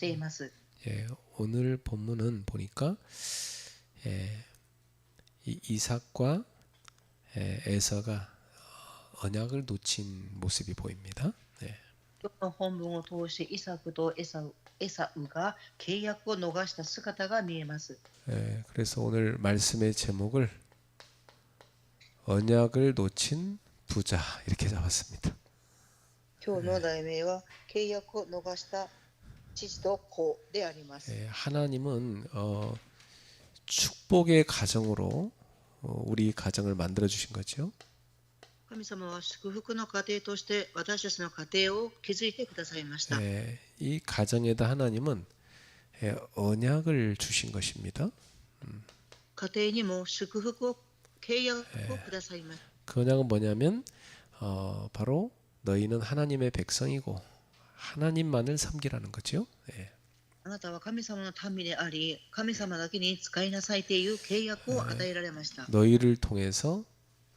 ています。 예, 오늘 본문은 보니까 예, 이삭과 에서가 언약을 놓친 모습이 보입니다. 예, 今日の本文を通してイサクとエサウが契約を逃した姿が見えます。 예, 그래서 오늘 말씀의 제목을 언약을 놓친 부자 이렇게 잡았습니다. 今日の題名は契約を逃した父と子であります。 예, 하나님은 축복의 가정으로 우리 가정을 만들어 주신 거죠. 神様は祝福の家庭として私たちの家庭を築いてくださいました。 예, 이 가정에다 하나님은 언약을 주신 것입니다. 家庭にも祝福を契約をくださいました。 그 언약은 뭐냐면 바로 너희는 하나님의 백성이고 하나님만을 섬기라는 거죠. 예. あなたは神様の民であり、神様だけに使いなさいという契約を与えられました。 너희를 통해서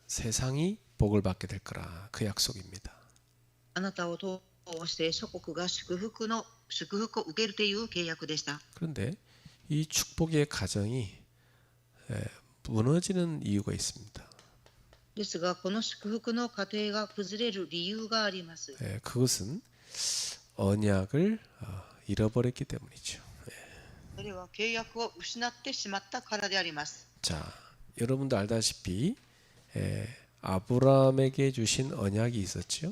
세상이 복을 받게 될 거라 그 약속입니다. あなたを通して諸国が祝福を受けるという契約でした。 그런데 이 축복의 가정이 무너지는 이유가 있습니다. ですが、この祝福の過程が崩れる理由があります。 그것은 언약을 잃어버렸기 때문이죠. それは契約を失ってしまったからであります。 자, 여러분도 알다시피 아브라함에게 주신 언약이 있었죠.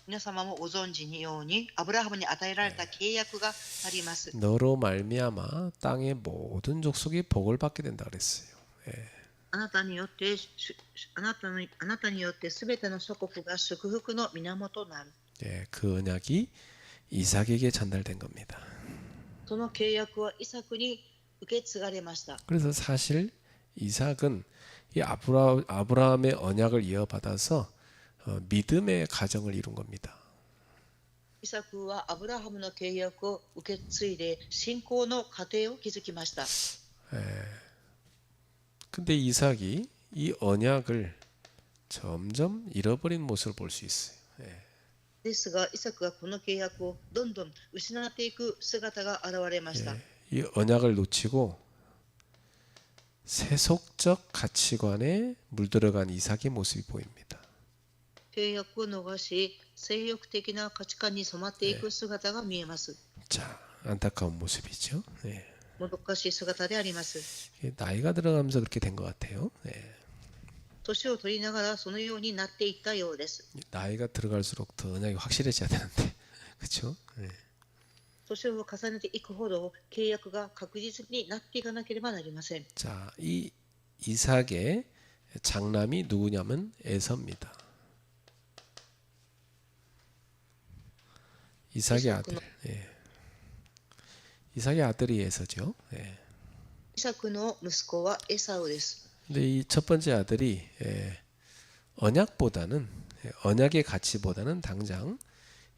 皆様もご存知のように、アブラハムに与えられた契約があります。 너로 말미암아 땅의 모든 족속이 복을 받게 된다 그랬어요. あなたによってすべての諸国が祝福の源となる。 그 언약이 이삭에게 전달된 겁니다. その契約はイサクに受け継がれました。 그래서 사실 이삭은 이 아브라함의 언약을 이어받아서 믿음의 가정을 이룬 겁니다. イサクはアブラハムの契約を受け継いで信仰の過程を築きました。 근데 이삭이 이 언약을 점점 잃어버린 모습을 볼 수 있어요. ですが、イサクはこの契約をどんどん失っていく姿が現れました。 이 언약을 놓치고 세속적 가치관에 물들어간 이삭의 모습이 보입니다. 契約を逃し、性欲的な価値観に染まっていく姿が見えます。 자, 안타까운 모습이죠. もどかしい姿であります。 나이가 들어가면서 그렇게 된 것 같아요. 年を取りながらそのようになっていったようです。 나이가 들어갈수록 더 언약이 확실해져야 되는데, 그렇죠? 年を重ねていくほど契約が確実になっていかなければなりません。 자, 이 이삭의 장남이 누구냐면 에서입니다. 이삭의 아들. 이삭의 아들이 에서죠. イサクの息子はエサウです。 근데 이 첫 번째 아들이 언약보다는 언약의 가치보다는 당장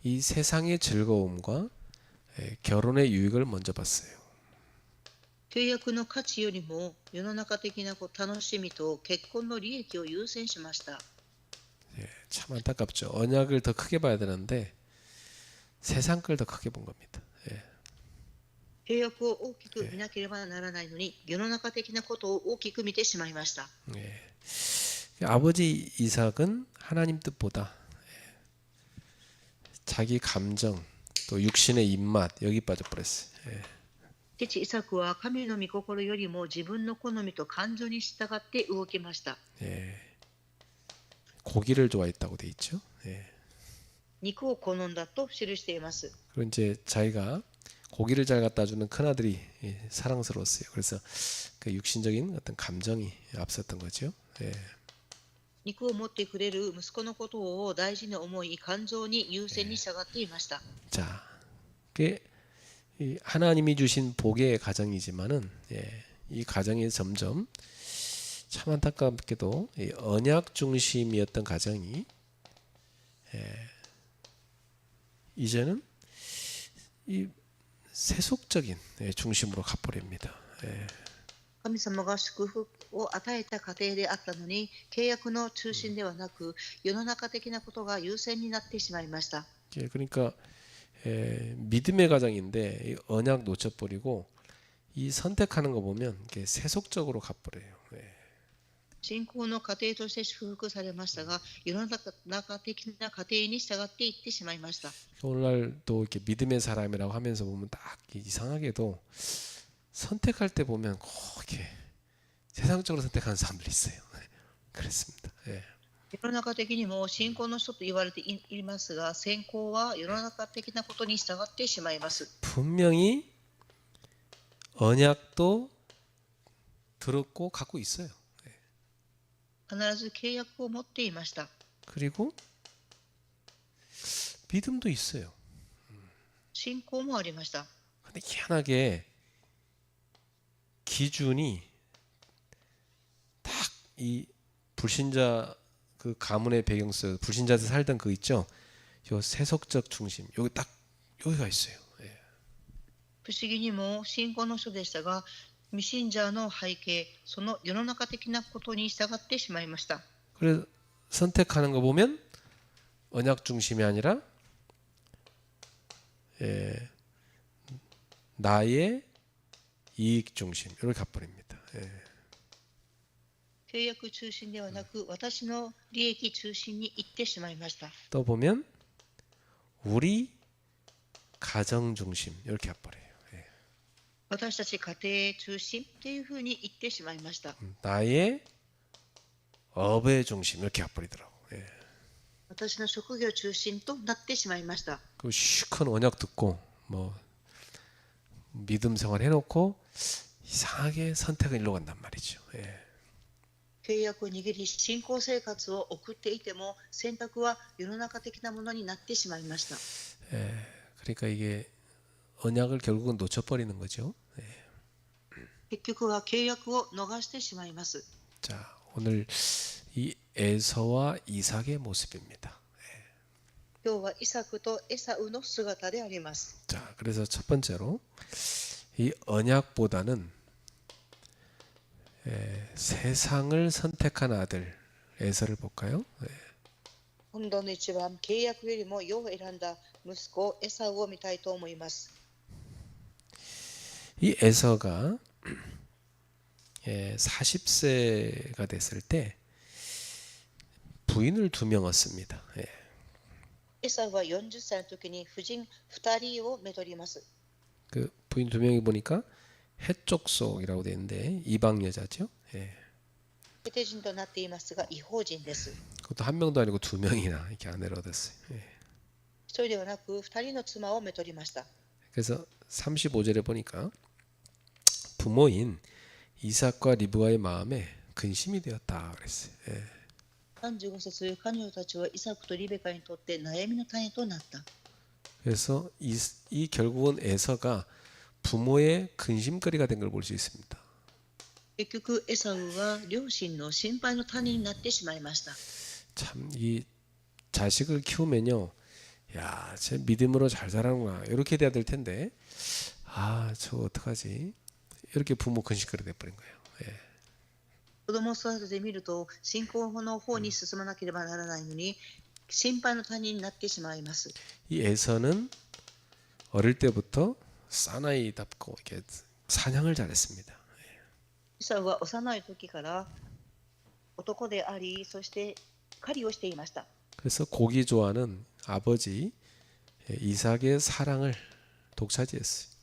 이 세상의 즐거움과 결혼의 유익을 먼저 봤어요. 契約の価値よりも世の中的な楽しみと結婚の利益を優先しました。 참 안타깝죠. 언약을 더 크게 봐야 되는데 세상 걸 더 크게 본 겁니다. 契約を大きく見なければならないのに、世の中的なことを大きく見てしまいました。 아버지 이삭은 하나님 뜻보다 자기 감정 또 육신의 입맛 여기 빠져버렸어요. 父イサクは神の御心よりも自分の好みと感情に従って動きました。 고기를 좋아했다고 돼 있죠. 肉を好んだと記しています。 그리고 이제 자기가 고기를 잘 갖다 주는 큰 아들이 사랑스러웠어요. 그래서 그 육신적인 어떤 감정이 앞섰던 거죠. 肉を持ってくれる息子のことを大事に思い、感情に優先に従っていました。 자, 그게 하나님이 주신 복의 가정이지만은 이 가정이 점점 참 안타깝게도 언약 중심이었던 가정이 이제는 이 세속적인 중심으로 가버립니다. 神様が祝福を与えた家庭であったのに、契約の中心ではなく、世の中的なことが優先になってしまいました。 그러니까 믿음의 가정인데 이 언약 놓쳐버리고 이 선택하는 거 보면 이게 세속적으로 가버려요. 信仰の過程として祝福されましたが、世の中的な過程に従っていってしまいました。 오늘날도 이렇게 믿음의 사람이라고 하면서 보면 딱 이상하게도 선택할 때 보면 꼭 이렇게 세상적으로 선택하는 사람들이 있어요. 그렇습니다. 世の中的にも信仰の人と言われていますが、信仰は世の中的なことに従ってしまいます。 분명히 언약도 들었고 갖고 있어요. 必ず契約を持っていました。 그리고 믿음도 있어요. 信仰もありました。 근데 희한하게 기준이 딱 이 불신자 그 가문의 배경 속 불신자들 살던 그 있죠. 요 세속적 중심 여기 딱 여기가 있어요. 不思議にも信仰の人でしたが、未信者の背景、その世の中的なことに従ってしまいました。 그래서 선택하는 거 보면 언약 중심이 아니라 나의 이익 중심 이렇게 가버립니다. 契約中心ではなく、私の利益中心に行ってしまいました。 또 보면 우리 가정 중심 이렇게 가버려요. 私たち家庭中心っていうふうに言ってしまいました。 나의 업의 중심 이렇게 가버리더라고. 私の職業中心となってしまいました。 그 시큰 언약 듣고 뭐 믿음 생활 해놓고 이상하게 선택은 일로 간단 말이죠. 契約を握り、信仰生活を送っていても、選択は世の中的なものになってしまいました。 그러니까 이게 언약을 결국은 놓쳐버리는 거죠. 結局は契約を逃してしまいます。 자, 오늘 이 에서와 이삭의 모습입니다. 今日はイサクとエサウの姿であります。 자, 그래서 첫 번째로 이 언약보다는 세상을 선택한 아들 에서를 볼까요? 今度の一番、契約よりも世を選んだ息子エサウを見たいと思います。 이 에서가 40세가 됐을 때 부인을 2명 얻습니다. エサウは40歳の時に夫人2人をめとります。 그 부인 2명이 보니까 해족속이라고 되어 있는데 이방 여자죠. ヘテ人となっていますが、違法人です。 그것도 한 명도 아니고 2명이나 이렇게 아내를 얻었어요. 一人ではなく2人の妻をめとりました。 그래서 35절에 보니까 부모인 이삭과 리브가의 마음에 근심이 되었다 그랬어요. 35節、彼女たちはイサクとリベカにとって悩みの種となった。 그래서 이 결국은 에서가 부모의 근심거리가 된 걸 볼 수 있습니다. 結局エサウは両親の心配の種になってしまいました。 참 이 자식을 키우면요, 야, 제 믿음으로 잘 살아는구나 이렇게 돼야 될 텐데, 아, 저 어떡하지? 이렇게 부모 근심거리 돼버린 거예요. 子供を育ててみると、信仰の方に進まなければならないのに、心配の種になってしまいます。 이 에서는 어릴 때부터 사나이답고 이렇게 사냥을 잘했습니다. イサウは幼い時から男であり、そして狩りをしていました。 그래서 고기 좋아하는 아버지 이삭의 사랑을 독차지했어요.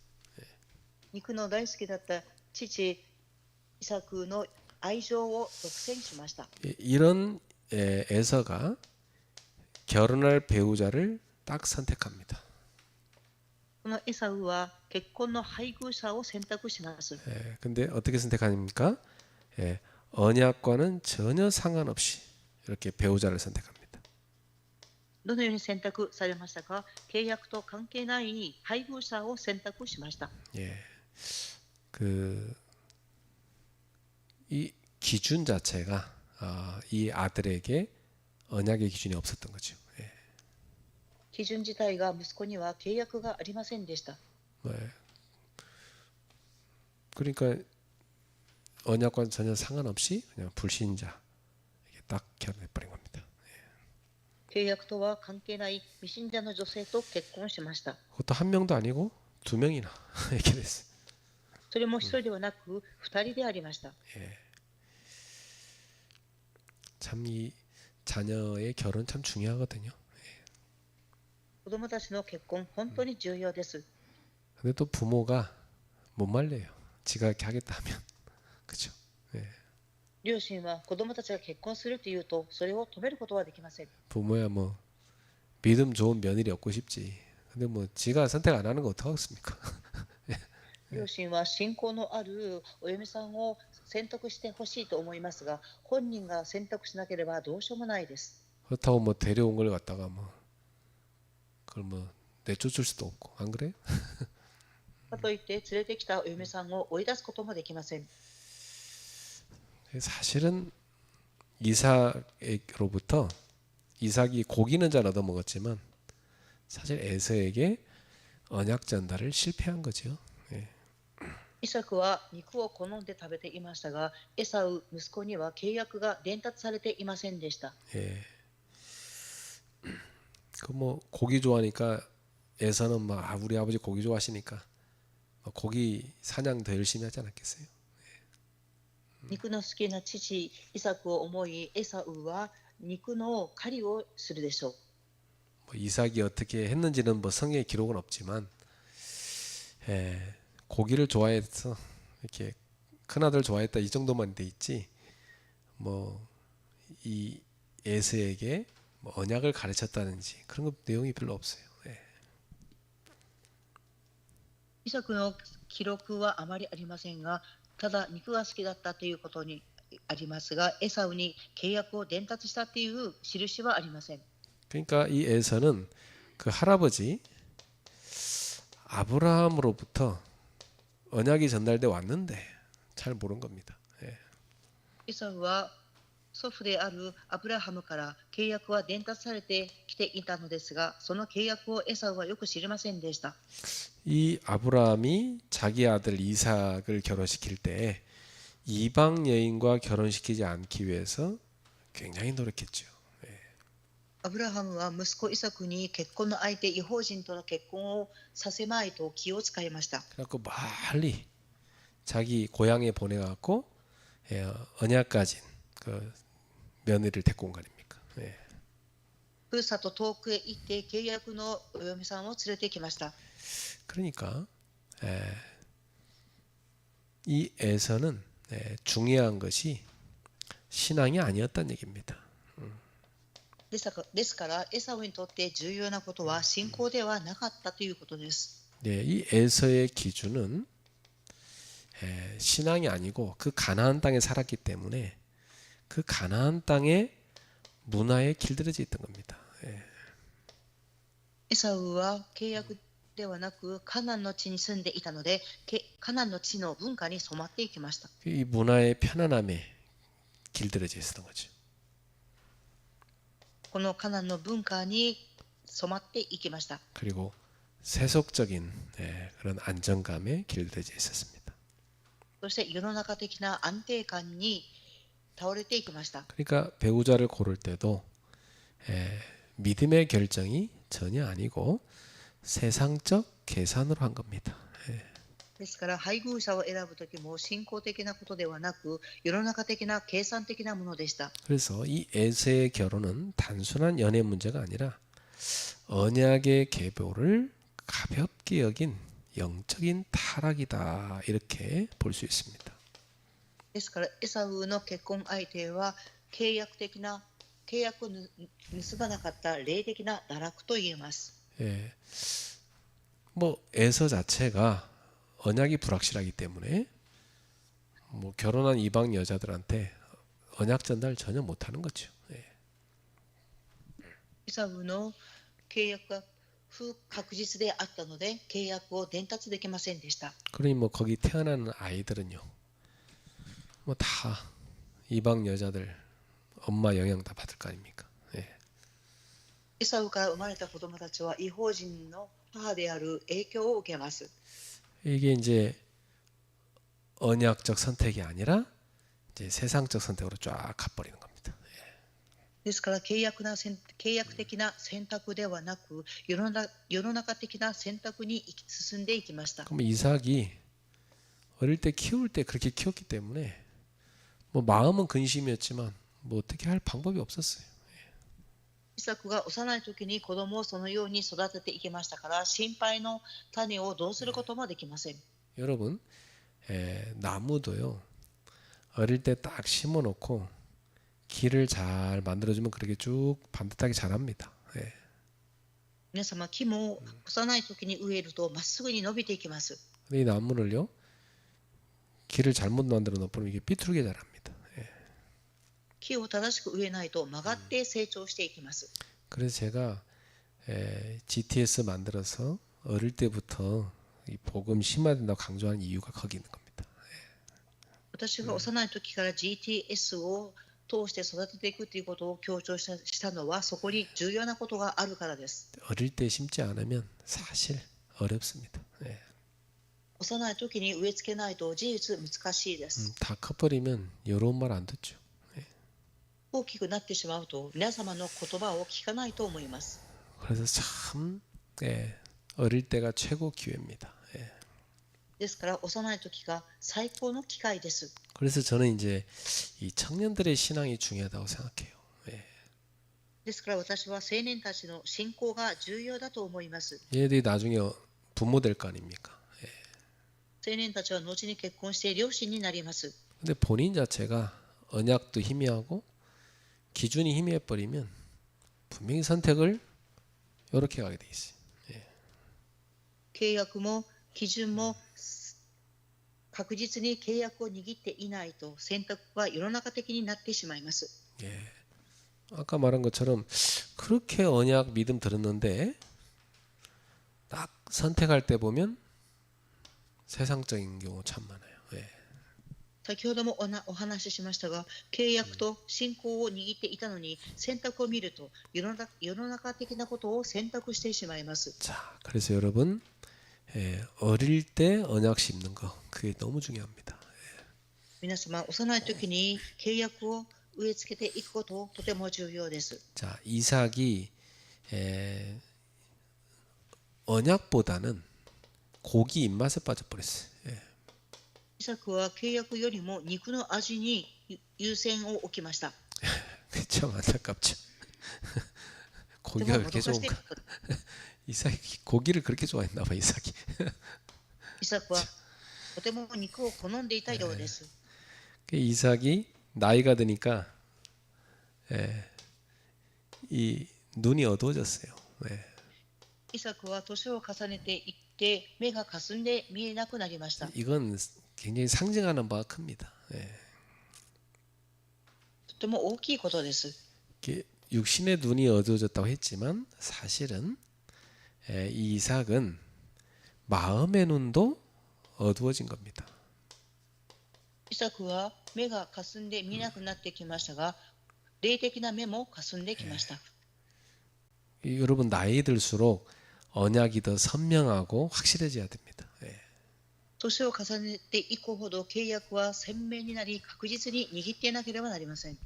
肉の大好きだった父イサクの愛情を独占しました。 이런 에서가 결혼할 배우자를 딱 선택합니다. このエサウは結婚の配偶者を選択します。 근데 어떻게 선택합니까? 언약과는 전혀 상관없이 이렇게 배우자를 선택합니다. どのように選択されましたか？契約と関係ない配偶者を選択しました。 이 기준 자체가 이 아들에게 언약의 기준이 없었던 거죠. 基準自体が息子には契約がありませんでした。 그러니까 언약과 전혀 상관없이 그냥 불신자 이게 딱 결혼해 버린 겁니다. 契約とは関係ない未信者の女性と結婚しました。 그것도 한 명도 아니고 두 명이나 이렇게 됐어요. それも一人ではなく二人でありました。 참 이 자녀의 결혼 참 중요하거든요. 子供たちの結婚、本当に重要です。 근데 또 부모가 못 말려요. 지가 이렇게 하겠다 하면. 그죠? 両親は子供たちが結婚するというと、それを止めることはできません。 부모야 뭐 믿음 좋은 며느리 얻고 싶지. 근데 뭐 지가 선택 안 하는 거 어떡하겠습니까? 両親は信仰のあるお嫁さんを選択してほしいと思いますが、本人が選択しなければどうしようもないです。 그렇다고 뭐 데려온 걸 갖다가 뭐 그걸 뭐 내쫓을 수도 없고 안 그래요? かといって連れてきたお嫁さんを追い出すこともできません。 사실은 이삭으로부터 이삭이 고기는 잘 얻어먹었지만 사실 에서에게 언약 전달을 실패한 거죠. イサクは肉を好んで食べていましたが、エサウ息子には契約が伝達されていませんでした。 그 뭐 고기 좋아하니까 에서는 막 우리 아버지 고기 좋아하시니까 고기 사냥 더 열심히 하지 않았겠어요? 肉の好きな父イサクを思い、エサウは肉の狩りをするでしょう。 뭐 이삭이 어떻게 했는지는 뭐 성경에 기록은 없지만 고기를 좋아해서 이렇게 큰아들 좋아했다 이 정도만 돼 있지 뭐 이 에서에게 뭐 언약을 가르쳤다든지 그런 것 내용이 별로 없어요. イサクの記録はあまりありませんが、ただ肉が好きだったということにありますが、エサウに契約を伝達したという印はありません。 그러니까 이 에서는 그 할아버지 아브라함으로부터 언약이 전달돼 왔는데 잘 모르는 겁니다. エサウは祖父であるアブラハムから契約は伝達されてきていたのですが、その契約をエサウはよく知りませんでした。 이 아브라함이 자기 아들 이삭을 결혼시킬 때 이방 여인과 결혼시키지 않기 위해서 굉장히 노력했죠. アブラハムは息子イサクに結婚の相手、異邦人との結婚をさせまいと気を使いました。 그래갖고 멀리 자기 고향에 보내갖고 언약 가진 그 며느리를 데리고 온 거 아닙니까? ふるさと遠くへ行って契約のお嫁さんを連れてきました。 그러니까 이 에서는 중요한 것이 신앙이 아니었다는 얘기입니다. ですからエサウにとって重要なことは信仰ではなかったということです。 이 에서의 기준은 신앙이 아니고 그 가나안 땅에 살았기 때문에 그 가나안 땅의 문화에 길들여져 있던 겁니다. エサウは契約ではなくカナンの地に住んでいたので、カナンの地の文化に染まっていきました。 이 문화의 편안함에 길들여져 있었던 거죠. このカナンの文化に染まっていきました。 그리고 세속적인 그런 안정감에 길들여져 있었습니다. そして世の中的な安定感に倒れていきました。 그러니까 배우자를 고를 때도 믿음의 결정이 전혀 아니고 세상적 계산으로 한 겁니다. ですから配偶者を選ぶときも信仰的なことではなく世の中的な計算的なものでした。 그래서 이 에서의 결혼은 단순한 연애 문제가 아니라 언약의 계보를 가볍게 여긴 영적인 타락이다 이렇게 볼 수 있습니다. ですからエサウの結婚相手は契約を結ばなかった霊的な堕落と言えます。 뭐 에서 자체가 언약이 불확실하기 때문에 뭐 결혼한 이방 여자들한테 언약 전달 전혀 못하는 거죠. エサウの契約が不確実であったので契約を伝達できませんでした。 그러니 뭐 거기 태어나는 아이들은요, 뭐 다 이방 여자들 엄마 영향 다 받을 거 아닙니까? エサウから生まれた子供たちは異邦人の母である影響を受けます。 이게 이제 언약적 선택이 아니라 이제 세상적 선택으로 쫙 가버리는 겁니다. ですから契約的な選択ではなく、世の中的な選択に進んでいきました。 그럼 이삭이 어릴 때 키울 때 그렇게 키웠기 때문에 뭐 마음은 근심이었지만 뭐 어떻게 할 방법이 없었어요. イサクが幼い時に子供をそのように育てていきましたから、心配の種をどうすることもできません。 여러분, 나무도요. 어릴 때 딱 심어놓고 길을 잘 만들어주면 그렇게 쭉 반듯하게 자랍니다. 예. 皆様、木も幼い時に植えるとまっすぐに伸びていきます。 근데 이 나무를요, 길을 잘못 만들어 놓으면 이게 삐뚤게 자랍니다. 예. 木を正しく植えないと曲がって成長していきます。 그래서 제가 GTS 만들어서 어릴 때부터 이 복음 심어야 된다고 강조하는 이유가 거기 있는 겁니다. 私が幼い時から GTS を通して育てていくということを強調したのは、そこに重要なことがあるからです。 어릴 때 심지 않으면 사실 어렵습니다. 예. 幼い時に植え付けないと事実難しいです。 다 커버리면 여로운 말 안 듣죠. 大きくなってしまうと皆様の言葉を聞かないと思います。 그래서 참 어릴 때가 최고 기회입니다. 예. ですから幼い時が最高の機会です。 그래서 저는 이제 이 청년들의 신앙이 중요하다고 생각해요. 예. ですから私は青年たちの信仰が重要だと思います。 얘들이 나중에 부모 될 거 아닙니까? 예. 青年たちは後に結婚して両親になります。 근데 본인 자체가 언약도 희미하고 기준이 희미해버리면 분명히 선택을 이렇게 가게 돼 있어요. 契約も基準も確実に契約を握っていないと選択は世の中的になってしまいます。 예. 아까 말한 것처럼 그렇게 언약 믿음 들었는데 딱 선택할 때 보면 세상적인 경우 참 많아요. 예. 先ほどもお話ししましたが、契約と信仰を握っていたのに選択を見ると世の中的なことを選択してしまいます。 자, 그래서 여러분 어릴 때 언약 씹는 거 그게 너무 중요합니다. 皆様、幼い時に契約を植え付けていくこととても重要です。 자, 이삭이 언약보다는 고기 입맛에 빠져버렸어요. 예. イサクは契約よりも肉の味に優先を置きました。 참 안타깝죠. とて 고기가 も 그렇게 もどかしい 좋은가? 이삭이 고기를 그렇게 좋아했나 봐, 이삭이. イサクはとても肉を好んでいたようです。 이삭이 나이가 드니까 이 눈이 어두워졌어요. 예. イサクは年を重ねていって目が霞んで見えなくなりました。 이건 굉장히 상징하는 바가 큽니다. 예. とても大きいことです。 이렇게 육신의 눈이 어두워졌다고 했지만 사실은 이 이삭은 마음의 눈도 어두워진 겁니다. イサクは目が霞んで見えなくなってきましたが、霊的な目も霞んできました。 여러분 나이 들수록 언약이 더 선명하고 확실해져야 됩니다. 예. 年を重ねていくほど契約は鮮明になり確実に握っていなければなりません。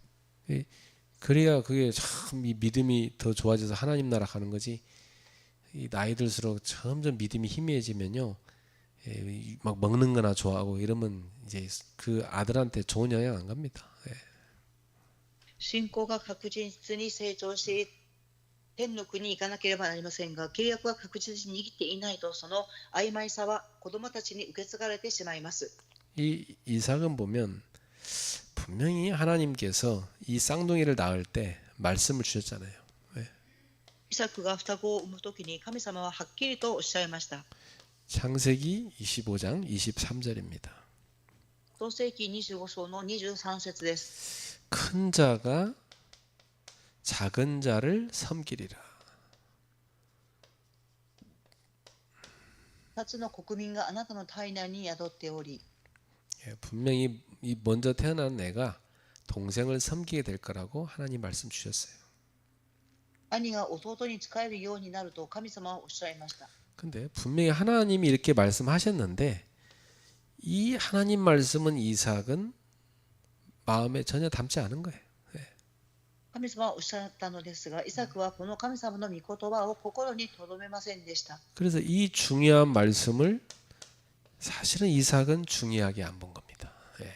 그래야 그게 참 이 믿음이 더 좋아져서 하나님 나라 가는 거지. 이 나이 들수록 점점 믿음이 희미해지면요, 막 먹는 거나 좋아하고 이러면 이제 그 아들한테 좋은 영향 안 갑니다. 예. 信仰が確実に成長し天の国に行かなければなりませんが、契約は確実に握っていないとその曖昧さは子供たちに受け継がれてしまいます。 이 이삭은 보면 분명히 하나님께서 이 쌍둥이를 낳을 때 말씀을 주셨잖아요. 예. イサクが双子を産むときに神様ははっきりとおっしゃいました。 창세기 25장 23절입니다. 創世記25章の23節です。 큰 자가 작은 자를 섬기리라. 2つの国民があなたの体内に宿っており、 분명히 이 먼저 태어난 애가 동생을 섬기게 될 거라고 하나님 말씀 주셨어요. 兄が弟に仕えるようになると神様はおっしゃいました。 근데 분명히 하나님이 이렇게 말씀하셨는데 이 하나님 말씀은 이삭은 마음에 전혀 담지 않은 거예요. 神神様はおっしゃったのですが、イサクはこの神様の御言葉を心に留めませんでした。 그래서 이 중요한 말씀을 사실은 이삭은 중요하게 안 본 겁니다. 예.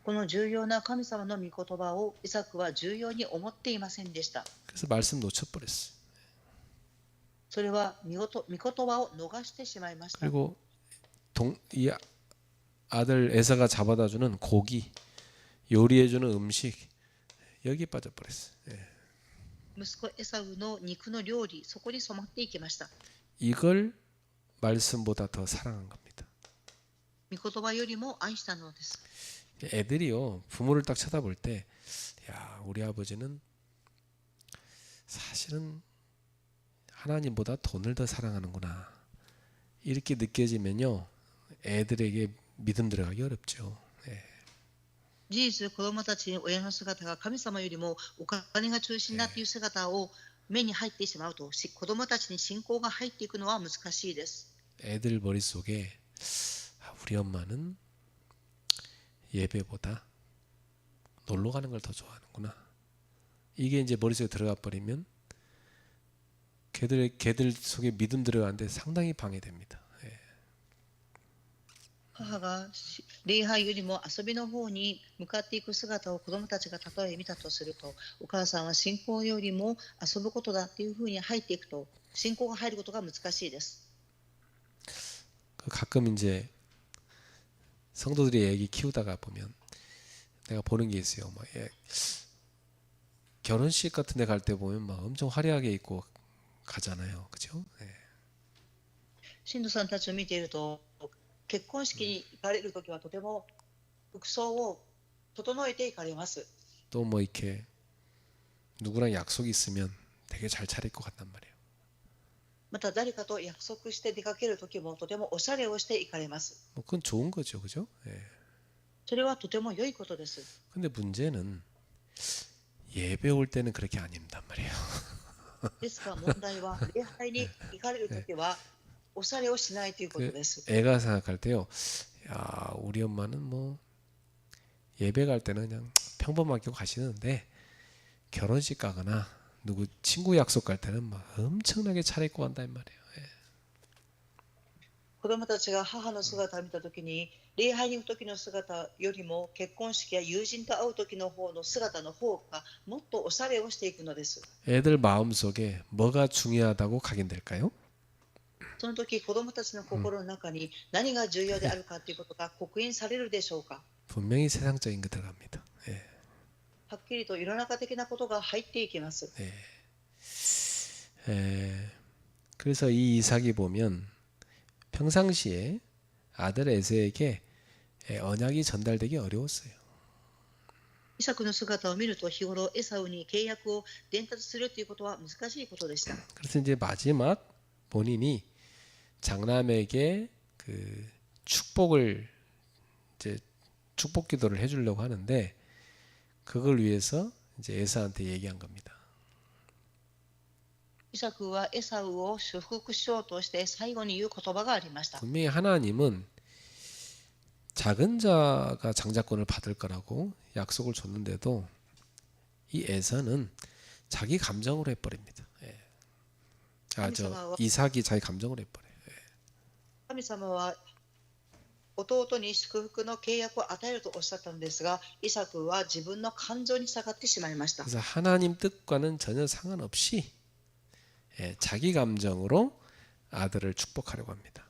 この重要な神様の御言葉をイサクは重要に思っていませんでした。 그래서 말씀 놓쳐버렸어요. それは御言葉を逃してしまいました。 그리고 이 아들 에사가 잡아다주는 고기, 요리해주는 음식 여기 빠져버렸어요. 예. 息子エサウの肉の料理、そこに染まっていきました。 이걸 말씀보다 더 사랑한 겁니다. 御言葉よりも愛したのです。 애들이요 부모를 딱 쳐다볼 때, 야 우리 아버지는 사실은 하나님보다 돈을 더 사랑하는구나 이렇게 느껴지면요 애들에게 믿음 들어가기 어렵죠. 예. 事実、子供たちに親の姿が神様よりもお金が中心だという姿を目に入ってしまうと、子供たちに信仰が入っていくのは難しいです。 애들 머릿속에 우리 엄마는 예배보다 놀러 가는 걸 더 좋아하는구나. 이게 이제 머릿속에 들어가 버리면 걔들 속에 믿음 들어가는데 상당히 방해됩니다. 예. 母が礼拝よりも遊びの方に向かっていく姿を子供たちが例え見たとすると、お母さんは信仰よりも遊ぶことだっていうふうに入っていくと、信仰が入ることが難しいです。 가끔 이제 성도들이 애기 키우다가 보면 내가 보는 게 있어요. 막 결혼식 같은 데 갈 때 보면 막 엄청 화려하게 입고 가잖아요. 그죠? 네. 信徒さんたちを見ていると、結婚式に行かれるときはとても服装を整えて行かれます。 또 뭐 이렇게 누구랑 약속이 있으면 되게 잘 차려입고 간단 말이에요. また誰かと約束して出かけるときもとてもおしゃれをして行かれます。 뭐 그건 좋은 거죠. 그죠? 예. それはとても良いことです。 근데 문제는 예배 올 때는 그렇게 안 입는단 말이에요. ですが問題は礼拝に行かれるときはおしゃれをしないということです。 애가 생각할 때요. 야, 우리 엄마는 뭐 예배 갈 때는 그냥 평범하게 가시는데 결혼식 가거나 누구 친구 약속 갈 때는 막 엄청나게 차려입고 간단 말이에요. 예. 子供たちが母の姿を見たときに、礼拝に行くときの姿よりも結婚式や友人と会うときの方の姿の方がもっとおしゃれをしていくのです。 애들 마음속에 뭐가 중요하다고 각인될까요? その時子供たちの心の中に何が重要であるかということが刻印されるでしょうか。 분명히 세상적인 거 들어갑니다. 예. はっきりと世の中的なことが入っていきます。 그래서 이 이삭이 보면 평상시에 아들 에서에게 언약이 전달되기 어려웠어요. イサクの姿を見ると日頃エサウに契約を伝達するということは難しいことでした。 그래서 이제 마지막 본인이 장남에게 그 축복을 이제 축복 기도를 해주려고 하는데 그걸 위해서 이제 에사한테 얘기한 겁니다. イサクはエサウを祝福しようとして最後に言う言葉がありました。 분명히 하나님은 작은 자가 장자권을 받을 거라고 약속을 줬는데도 이 에사는 자기 감정으로 해버립니다. 예. 이삭이 자기 감정으로 해버려요. 神様は弟に祝福の契約を与えるとおっしゃったのですが、イサクは自分の感情に従ってしまいました。 그래서 하나님 뜻과는 전혀 상관없이 자기 감정으로 아들을 축복하려고 합니다.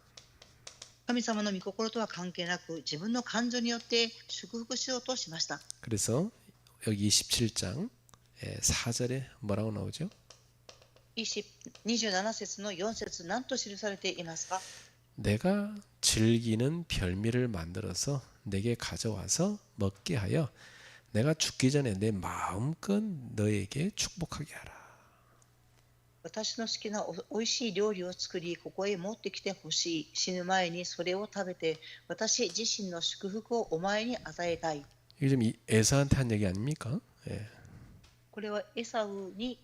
神様の御心とは関係なく自分の感情によって祝福しようとしました。 그래서 여기 27장 4절에 뭐라고 나오죠? 27節の4節何と記されていますか。 내가 즐기는 별미를 만들어서 내게 가져와서 먹게 하여 내가 죽기 전에 내 마음껏 너에게 축복하게 하라. 私の好きなおいしい料理を作り、ここへ持ってきてほしい。死ぬ前にそれを食べて、私自身の祝福をお前に与えたい。 이게 좀 에사한테 한 얘기 아닙니까? 예. これはエサウに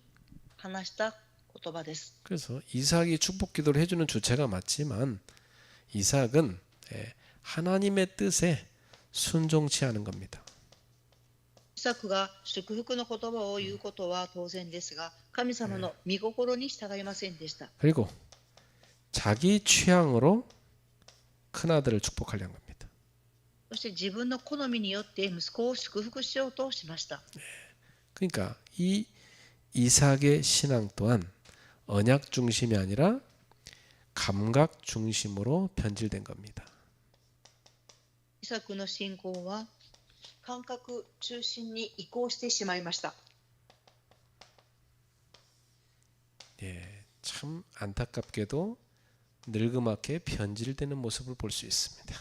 話した言葉です。 그래서 이삭이 축복 기도를 해주는 주체가 맞지만 이삭은 하나님의 뜻에 순종치 않은 겁니다. イサクが祝福の言葉を言うことは当然ですが、神様の御心に従いませんでした。 그리고 자기 취향으로 큰아들을 축복하려는 겁니다. そして自分の好みによって息子を祝福しようとしました。 그러니까 이 이삭의 신앙 또한 언약 중심이 아니라 감각 중심으로 변질된 겁니다. イサクの信仰は感覚中心に移行してしまいました。 예, 참 안타깝게도 늙음하게 변질되는 모습을 볼 수 있습니다.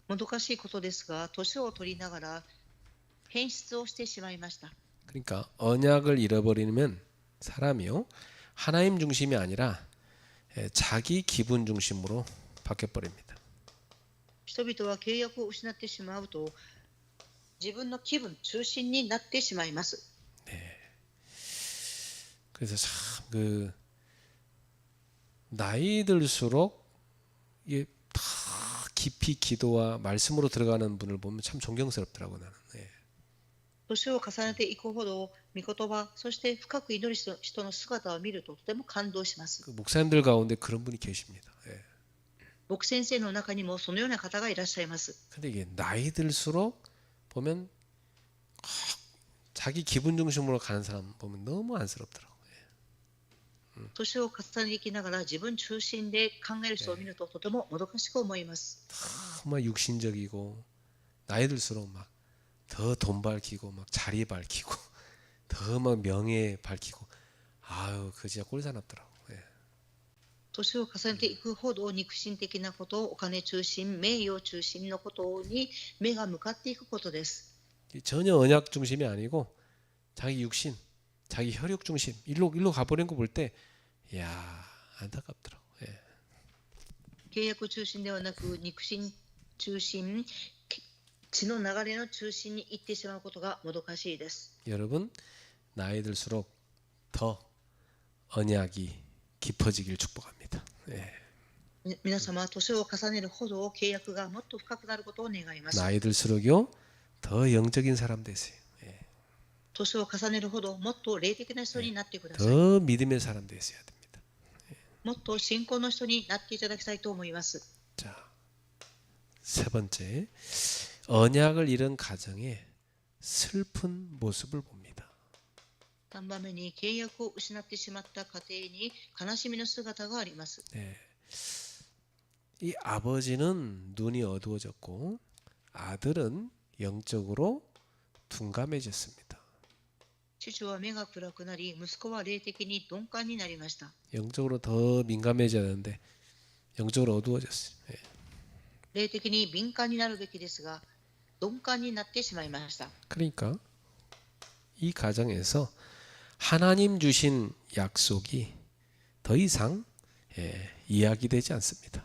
もどかしいことですが、年を取りながら変質をしてしまいました。 그러니까 언약을 잃어버리면 사람이요 하나님 중심이 아니라 자기 기분 중심으로 바뀌어 버립니다. 人々は契約を失ってしまうと、自分の気分中心になってしまいます。 그래서 참 그 나이 들수록 이게 다 깊이 기도와 말씀으로 들어가는 분을 보면 참 존경스럽더라고 나는. 예. 年を重ねていくほど、御言葉、そして深く祈る人の姿を見るととても感動します。 그 목사님들 가운데 그런 분이 계십니다. 예. 牧先生の中にもそのような方がいらっしゃいます。 근데 이게 나이 들수록 보면 자기 기분 중심으로 가는 사람 보면 너무 안쓰럽더라고. 年を重ねていきながら自分中心で考える人を見るととてももどかしく思います。 막 육신적이고 나이 들수록 막 더 돈 밝히고 막 자리 밝히고 더 막 명예 밝히고 아유 그 진짜 꼴사납더라고. 예. 年を重ねていくほど肉親的なこと、お金中心、名誉中心のことに目が向かっていくことです。 전혀 언약 중심이 아니고 자기 육신, 자기 혈육 중심 일로 가버린 거 볼 때, 야 안타깝더라고. 예. 契約中心ではなく肉親中心、血の流れの中心に行ってしまうことがもどかしいです。 여러분 나이 들수록 더 언약이 깊어지길 축복합니다. 예. 皆様、年を重ねるほど契約がもっと深くなることを願います。 나이 들수록요 더 영적인 사람 되세요. 예. 年を重ねるほどもっと霊的な人になってください。 더 믿음의 사람 되셔야 됩니다. もっと信仰の人になっていただきたいと思います。 자, 세 번째, 언약을 잃은 가정의 슬픈 모습을 봅니다. 3番目に契約を失ってしまった家庭に悲しみの姿があります。 네. 이 아버지는 눈이 어두워졌고 아들은 영적으로 둔감해졌습니다. 父は目が暗くなり、息子は霊的に鈍感になりました。 영적으로 더 민감해져야 하는데 영적으로 어두워졌어요. 예. 霊的に敏感になるべきですが、鈍感になってしまいました。 그러니까 이 가정에서 하나님 주신 약속이 더 이상 이야기되지 않습니다.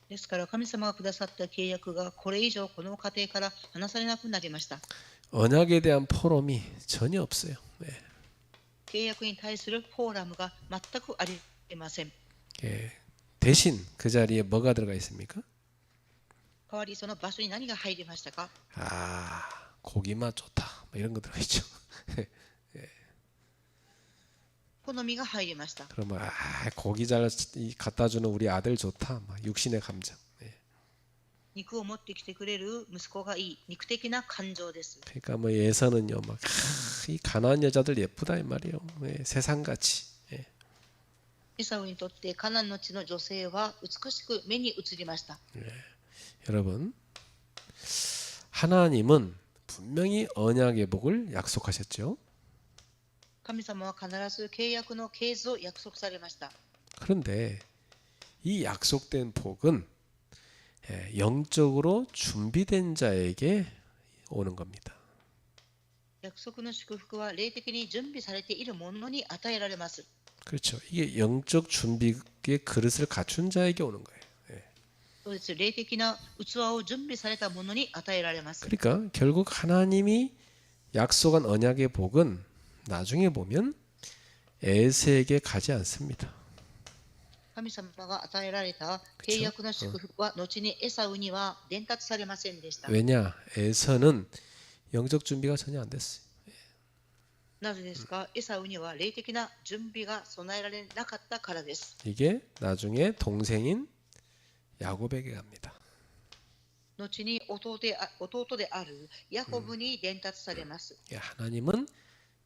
ですから神様がくださった契約がこれ以上この家庭から話されなくなりました。 언약에 대한 포럼이 전혀 없어요. 예. 契約に対するフォーラムが全くありません。 예. 대신 그 자리에 뭐가 들어가 있습니까? 代わりその場所に何が入りましたか？ 아, 고기 맛 좋다. 뭐 이런 거 들어가 있죠. 好みが入りました。 그러면 고기 잘 갖다 주는 우리 아들 좋다. 막 육신의 감정. 예. 肉を持ってきてくれる息子がいい、肉的な感情です。 그러니까 뭐 예서는요, 막 이 가난한 여자들 예쁘다 이 말이에요. 예, 세상같이. 예. エサウにとってカナンの地の女性は美しく目に映りました。 예. 여러분, 하나님은 분명히 언약의 복을 약속하셨죠. 神様は必ず契約の系図を約束されました。 그런데 이 약속된 복은 영적으로 준비된 자에게 오는 겁니다. 約束の祝福は霊的に準備されているものに与えられます。 그렇죠. 이게 영적 준비의 그릇을 갖춘 자에게 오는 거예요. そうです。霊的な器を準備されたものに与えられます。 그러니까 결국 하나님이 약속한 언약의 복은 나중에 보면 에세에게 가지 않습니다. 神様が与えられた契約の祝福は後にエサウには伝達されませんでした。 왜냐? 에서는 영적 준비가 전혀 안 됐어요. なぜですか？エサウには霊的な準備が備えられなかったからです。 이게 나중에 동생인 야곱에게 갑니다. 後に弟であるヤコブに伝達されます。 하나님은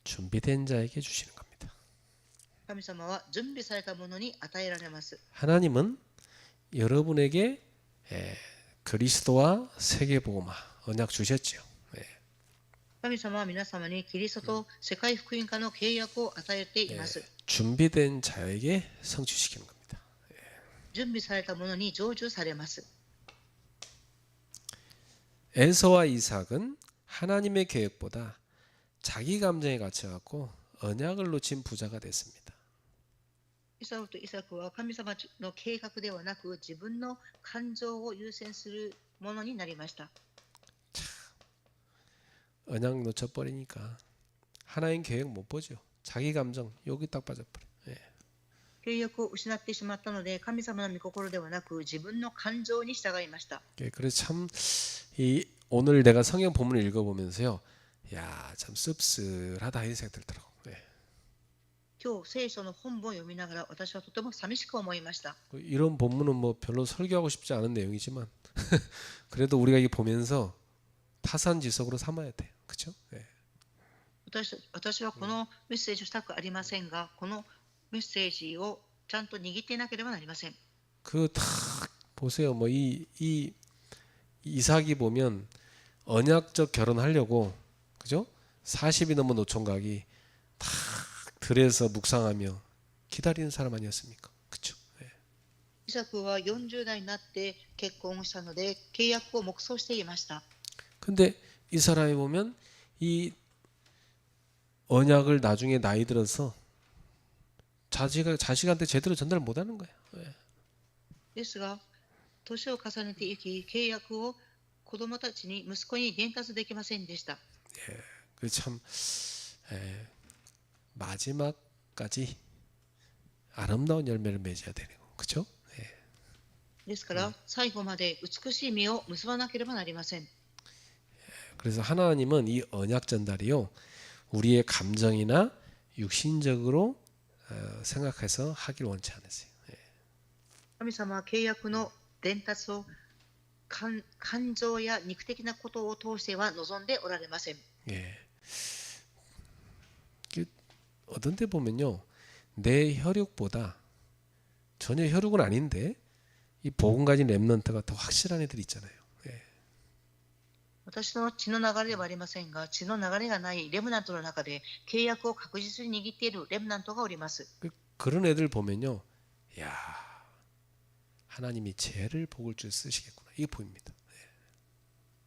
준비된 자에게 주시는 겁니다. 神様は準備されたものに与えられます。 하나님은 여러분에게 그리스도와 세계복음화 언약 주셨죠. 神様は皆様にキリストと世界福音化の契約を与えています。 준비된 자에게 성취시키는 겁니다. 準備されたものに成就されます。 에서와 이삭은 하나님의 계획보다 자기 감정에 갇혀갖고 언약을 놓친 부자가 됐습니다. エサウとイサクは神様の計画ではなく自分の感情を優先するものになりました。 언약 놓쳐버리니까 하나님 계획 못 보죠. 자기 감정 여기 딱 빠져버려. 契約を失ってしまったので神様の御心ではなく自分の感情に従いました。 그래서 참 오늘 내가 성경 본문을 읽어보면서요, 야, 참 씁쓸하다 이 생각 들더라고. 今日聖書の本文を読みながら私はとても寂しく思いました。 이런 본문은 뭐 별로 설교하고 싶지 않은 내용이지만 그래도 우리가 이게 보면서 타산지석으로 삼아야 돼요. 그렇죠? 私はこのメッセージをしたくありませんが、このメッセージをちゃんと握っていなければなりません。 그 다 보세요. 뭐 이 이삭이 보면 언약적 결혼하려고, 그죠? 40이 넘은 노총각이 다 들에서 묵상하며 기다리는 사람 아니었습니까? 그렇죠? イサクは40代になって結婚したので契約を黙想していました。 근데 이 사람이 보면 이 언약을 나중에 나이 들어서 자식한테 제대로 전달 못하는 거예요. ですが、年を重ねていき、契約を子供たちに、息子に伝達できませんでした。 그 참 마지막까지 아름다운 열매를 맺어야 되는 거, 그렇죠? ですから、最後まで美しい実を結ばなければなりません。 그래서 하나님은 이 언약 전달이요, 우리의 감정이나 육신적으로 생각해서 하길 원치 않으세요. 神様は契約の伝達を感情や肉的なことを通しては望んでおられません。 어떤 때 보면요, 내 혈육보다 전혀 혈육은 아닌데 이 복음 가진 렘넌트가 더 확실한 애들 있잖아요. 私の血の流れではありませんが、血の流れがないレムナントの中で契約を確実に握っているレムナントがおります。 그런 애들 보면요, 야, 하나님이 쟤를 복을 줄 쓰시겠구나, 이게 보입니다.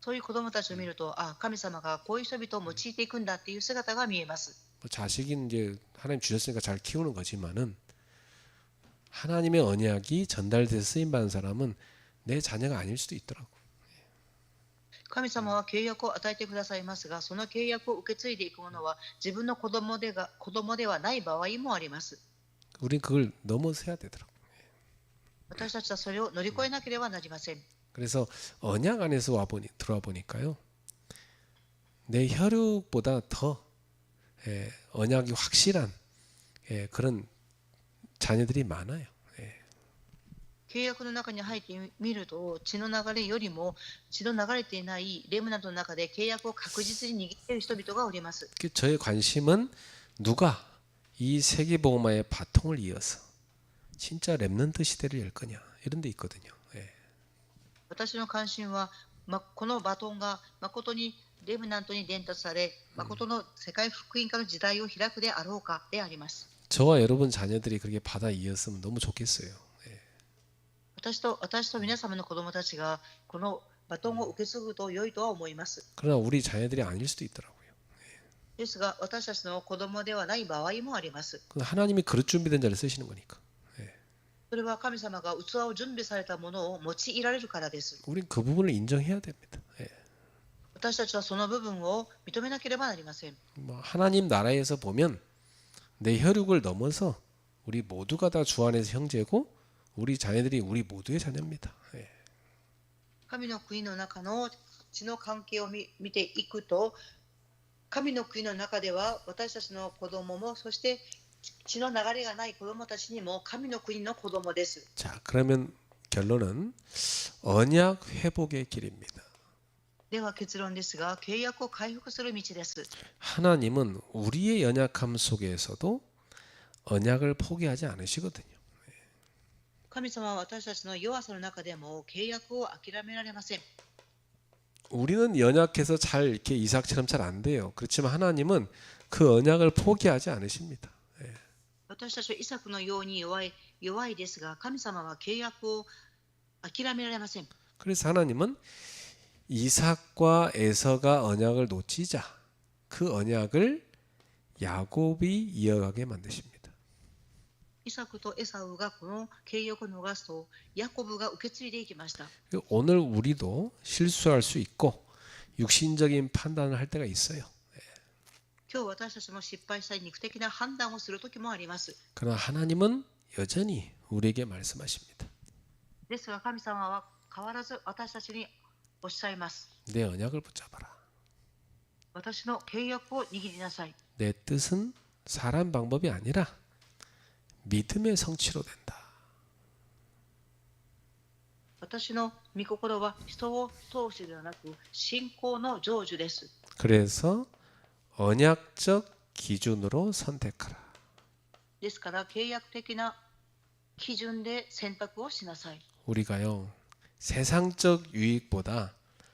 そういう子供たちを見ると、あ、神様がこういう人々を用いていくんだっていう姿が見えます。 자식이 이제 하나님 주셨으니까 잘 키우는 거지만은 하나님의 언약이 전달돼서 쓰임 받은 사람은 내 자녀가 아닐 수도 있더라고. 神様は契約を与えてくださいますが、その契約を受け継いでいくものは自分の子供ではない場合もあります。 우린 그걸 넘어서야 되더라고. 私たちはそれを乗り越えなければなりません。 그래서 언약 안에서 들어와 보니까요, 내 혈육보다 더 언약이 확실한 그런 자녀들이 많아요. 契約の中に入ってみると、血の流れよりも血の流れていないレムナントの中で契約を確実に握っている人々がおります。 저의 관심은 누가 이 세계복음화의 바통을 이어서 진짜 렘넌트 시대를 열 거냐, 이런 데 있거든요. 私の関心は、このバトンが誠にレムナントに伝達され、誠の世界福音化の時代を開くであろうかであります。 저와 여러분 자녀들이 그렇게 받아 이었으면 너무 좋겠어요. 私と皆様の子供たちがこのバトンを受け継ぐと良いとは思います。 그러나 우리 자녀들이 아닐 수도 있더라고요. ですが、私たちの子供ではない場合もあります。 하나님이 그릇 준비된 자를 쓰시는 거니까. それは神様が器を準備されたものを用いられるからです。 우린 그 부분을 인정해야 됩니다. 私たちはその部分を認めなければなりません。 하나님 나라에서 보면 내 혈육을 넘어서 우리 모두가 다 주 안에서 형제고 우리 자녀들이 우리 모두의 자녀입니다. 神の国の中の血の関係を見ていくと、神の国の中では私たちの子供も、そして血の流れがない子供たちにも神の国の子供です。 자, 그러면 결론은 언약 회복의 길입니다. では結論ですが、契約を回復する道です。 하나님은 우리의 연약함 속에서도 언약을 포기하지 않으시거든요. 神様は私たちの弱さの中でも契約を諦められません。 우리는 연약해서 잘 이렇게 이삭처럼 잘 안 돼요. 그렇지만 하나님은 그 언약을 포기하지 않으십니다. 私たちはイサクのように弱いですが、神様は契約を諦められません。 그래서 하나님은 이삭과 에서가 언약을 놓치자 그 언약을 야곱이 이어가게 만드십니다. イサクとエサウがこの契約を逃すと、ヤコブが受け継いでいきました。 오늘 우리도 실수할 수 있고 육신적인 판단을 할 때가 있어요. 今日私たちも失敗したり肉的な判断をする時もあります。 그러나 하나님은 여전히 우리에게 말씀하십니다. ですが神様は変わらず私たちにおっしゃいます。 내 언약을 붙잡아라. 私の契約を握りなさい。 내 뜻은 사람 방법이 아니라 믿음의 성취로 된다. 私の御心は人を通してではなく信仰の成就です。 그래서 언약적 기준으로 선택하라. ですから契約的な基準で選択をしなさい。 우리가요 세상적 유익보다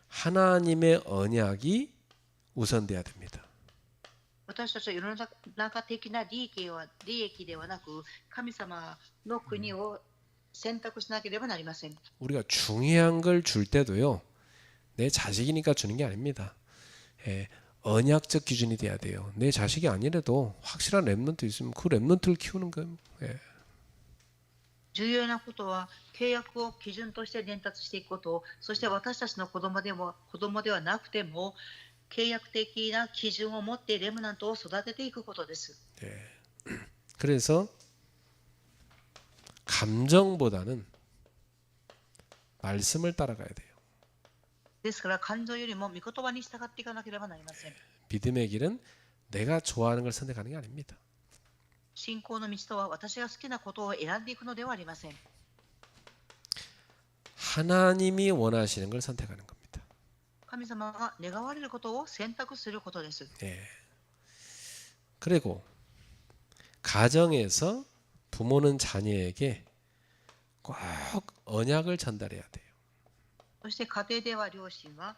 하나님의 언약이 우선돼야 됩니다. 私たちは世の中的な利益ではなく神様の国を選択しなければなりません。 우리가 중요한 걸 줄 때도요 내 자식이니까 주는 게 아닙니다. 언약적 기준이 돼야 돼요. 내 자식이 아니라도 확실한 렘넌트 있으면 그 렘넌트를 키우는 거예요. 重要なことは契約を基準として伝達していくこと、そして私たちの子供ではなくても契約的な基準を持ってレムナントを育てていくことです。 그래서 감정보다는 말씀을 따라가야 돼요. ですから感情よりも御言葉に従っていかなければなりません。 믿음의 길은 내가 좋아하는 걸 선택하는 게 아닙니다. 信仰の道とは私が好きなことを選んでいくのではありません。 하나님이 원하시는 걸 선택하는 겁니다. 神様が願われることを選択することです。 그리고 가정에서 부모는 자녀에게 꼭 언약을 전달해야 돼요. そして家庭では両親は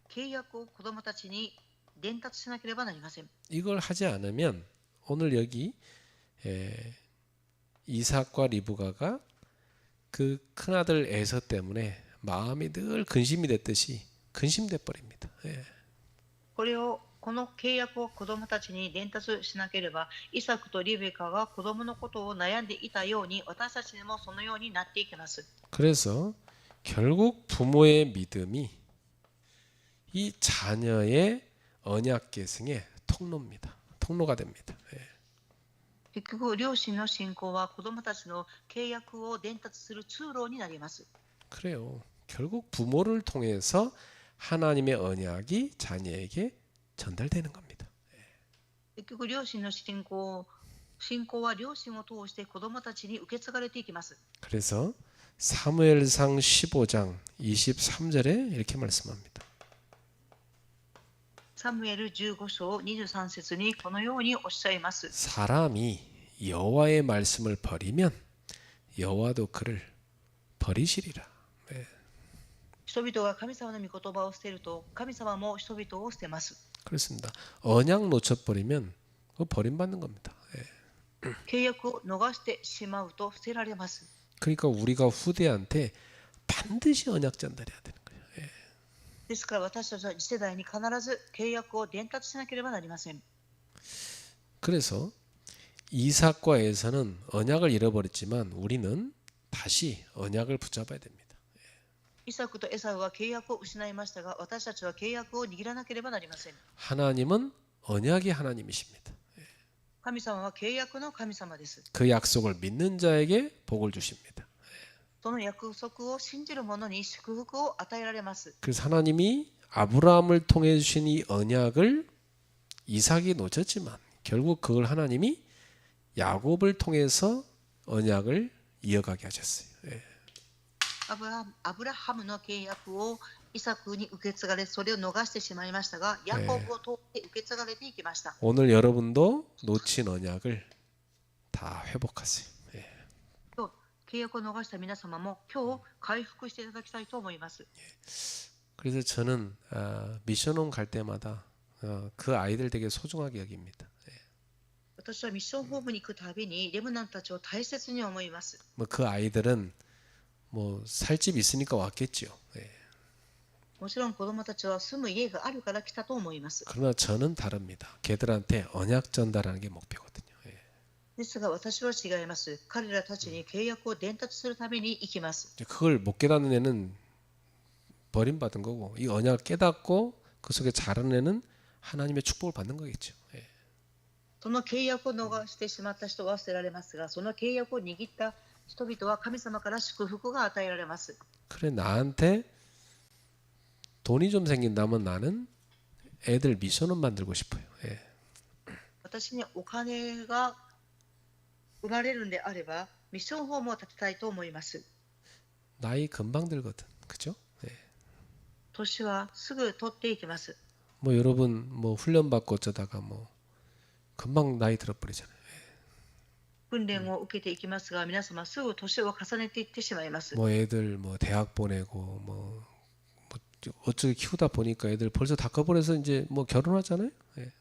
契約を子供たちに伝達しなければなりません。 이걸 하지 않으면 오늘 여기 이삭과 리브가가 그 큰아들 에서 때문에 마음이 늘 근심이 됐듯이 근심돼 버립니다. この契約を子供たちに伝達しなければ、イサクとリベカが子供のことを悩んでいたように、私たちにもそのようになっていきます。 그래서 결국 부모의 믿음이 이 자녀의 언약 계승의 통로입니다. 통로가 됩니다. 結局、両親の信仰は子供たちの契約を伝達する通路になります。 그래요. 결국 부모를 통해서 하나님의 언약이 자녀에게 전달되는 겁니다. 結局、両親の信仰は両親を通して子供たちに受け継がれていきます。 그래서 사무엘상 15장 23절에 이렇게 말씀합니다. サムエル15章23節にこのようにおっしゃいます。 사람이 여호와의 말씀을 버리면 여호와도 그를 버리시리라. 人々が神様の御言葉を捨てると、神様も人々を捨てます。 그렇습니다. 언약 놓쳐버리면 그거 버림받는 겁니다. 契約を逃してしまうと捨てられます。 그러니까 우리가 후대한테 반드시 언약 전달해야 되는 거예요. ですから私たちは次世代に必ず契約を伝達しなければなりません。 그래서 이삭과 에서는 언약을 잃어버렸지만 우리는 다시 언약을 붙잡아야 됩니다. イサクとエサウは契約を失いましたが、私たちは契約を握らなければなりません。 하나님은 언약의 하나님이십니다. 神様は契約の神様です。 그 약속을 믿는 자에게 복을 주십니다. その約束を信じる者に祝福を与えられます。 그래서 하나님이 아브라함을 통해 주신 이 언약을 이삭이 놓쳤지만 결국 그걸 하나님이 야곱을 통해서 언약을 이어가게 하셨어요. 예. アブラハムの契約をイサクに受け継がれ、それを逃してしまいましたが、ヤコブを通って受け継がれていきました。 오늘 여러분도 놓친 언약을 다 회복하세요. 예. 今日契約を逃した皆様も今日回復していただきたいと思います。 그래서 저는 미션홈 갈 때마다 그 아이들 되게 소중하게 여깁니다. 예. 私はミッションホームに行くたびにレムナントたちを大切に思います。 뭐 그 아이들은 뭐 살 집 있으니까 왔겠지요. 예. もちろん子供たちは住む家があるから来たと思います。 그러나 저는 다릅니다. 걔들한테 언약 전달하는 게 목표거든요. 예. ですが私は違います。彼らたちに契約を伝達するために行きます。 그걸 못 깨닫는 애는 버림받은 거고 이 언약을 깨닫고 그 속에 자라는 애는 하나님의 축복을 받는 거겠죠. 예. その契約を逃してしまった人は捨てられますが、その契約を握った人々は神様から祝福が与えられます。 그래 나한테 돈이 좀 생긴다면 나는 애들 미션홈 만들고 싶어요. 예. 私にお金が生まれるんであれば、ミッションホームを建てたいと思います。 나이 금방 들거든. 그죠? 예. 年はすぐ取っていきます。 뭐 여러분 뭐 훈련 받고 어쩌다가 뭐 금방 나이 들어버리잖아요. 訓練を受けていきますが、皆様すぐ年を重ねていってしまいます。 뭐 애들 뭐 대학 보내고 뭐 어쩌게 키우다 보니까 애들 벌써 다 커버려서 이제 뭐 결혼하잖아요. 예.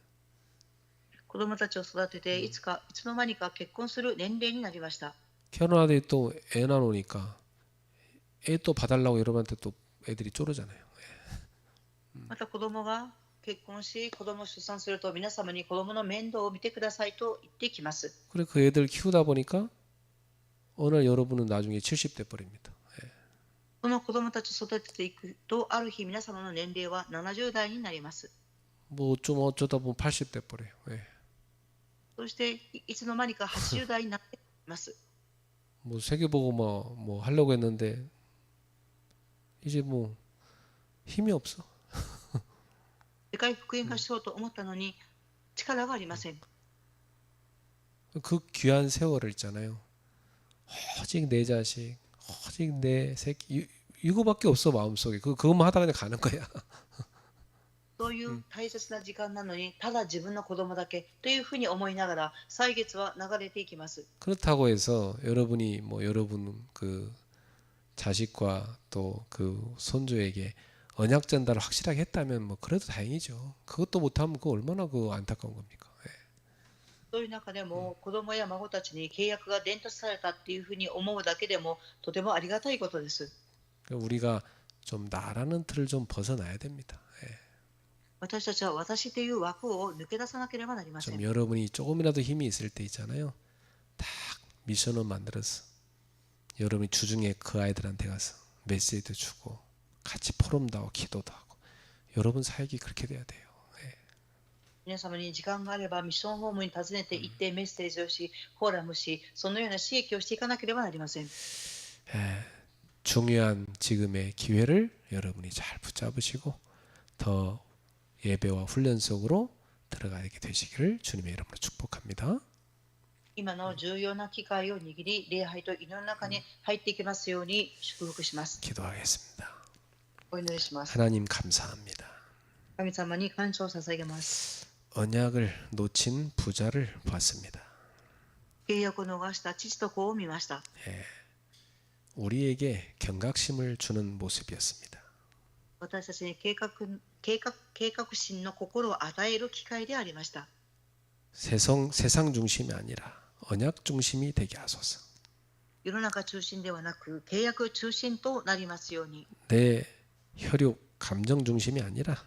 子供たちを育てていつの間にか結婚する年齢になりました。 결혼하더니 또 애 낳으니까 애 또 봐달라고 여러분한테 또 애들이 쪼르잖아요. また子供が結婚し、子供を出産すると皆様に子供の面倒を見てくださいと言ってきます。 그래 그 애들 키우다 보니까 어느 날 여러분은 나중에 70대 버립니다. その子供たちを育てていくと、ある日皆様の年齢は70代になります。 뭐 좀 어쩌다 보면 80대 버려요. 예. そしていつの間にか80代になっています。 뭐 세계보고 뭐 하려고 했는데 이제 뭐 힘이 없어. 世界福音化しようと思ったのに力がありません。 그 귀한 세월을 있잖아요. 오직 내 자식, 오직 내 새끼 이거밖에 없어 마음속에. 그것만 하다 그냥 가는 거야. そういう大切な時間なのに、ただ自分の子供だけというふうに思いながら歳月は流れていきます。 그렇다고 해서 여러분이 뭐 여러분 그 자식과 또 그 손주에게 언약 전달을 확실하게 했다면 뭐 그래도 다행이죠. 그것도 못하면 그거 얼마나 그 안타까운 겁니까? 예. そういう中でも子供や孫たちに契約が伝達されたっていうふうに思うだけでもとてもありがたいことです。 우리가 좀 나라는 틀을 좀 벗어나야 됩니다. 예. 私たちは私という枠を抜け出さなければなりませ 좀 ん。 여러분이 조금이라도 힘이 있을 때 있잖아요. 딱 미션을 만들어서 여러분이 주중에 그 아이들한테 가서 메시지도 주고 같이 포럼도 하고 기도도 하고 여러분 사역이 그렇게 돼야 돼요. 예. 皆様に時間があればミッションホームに訪ねて行ってメッセージをし、フォーラムし、そのような刺激をしていかなければなりません。 예, 중요한 지금의 기회를 여러분이 잘 붙잡으시고 더 예배와 훈련 속으로 들어가게 되시기를 주님의 이름으로 축복합니다. 今の重要な機会を握り、礼拝と祈りの中に入っていきますように祝福します。 기도하겠습니다. お祈りします。 하나님 감사합니다. 神様に感謝を捧げます。 언약을 놓친 부자를 봤습니다. 契約を逃した父と子を見ました。 우리에게 경각심을 주는 모습이었습니다. 私たちに計画心の心を与える機会でありました。 세상 중심이 아니라 언약 중심이 되게 하소서. 世の中中心ではなく契約中心となりますように。 내 혈육 감정 중심이 아니라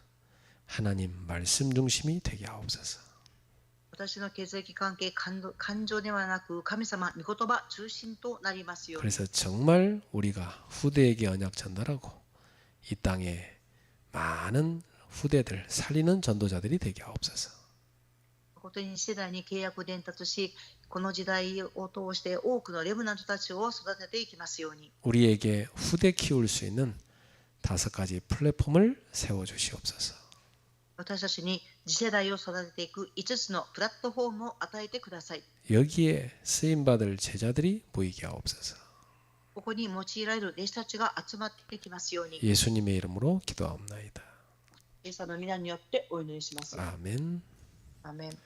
하나님 말씀 중심이 되게 하옵소서. 私の血液関係感情ではなく神様御言葉中心となりますように。 그래서 정말 우리가 후대에게 언약 전달하고 이 땅에 많은 후대들 살리는 전도자들이 되게 하옵소서. 誠に世代に契約を伝達し、この時代を通して多くのレムナントたちを育てていきますように。 우리에게 후대 키울 수 있는 5가지 플랫폼을 세워 주시옵소서. 私たちに次世代を育てていく5つのプラットフォームを与えてください。 여기에 쓰임 받을 제자들이 모이게 하옵소서. ここに用いられる弟子たちが集まってきますように。 예수님의 이름으로 기도하옵나이다. イエス様の皆によってお祈りします。 아멘. アーメン。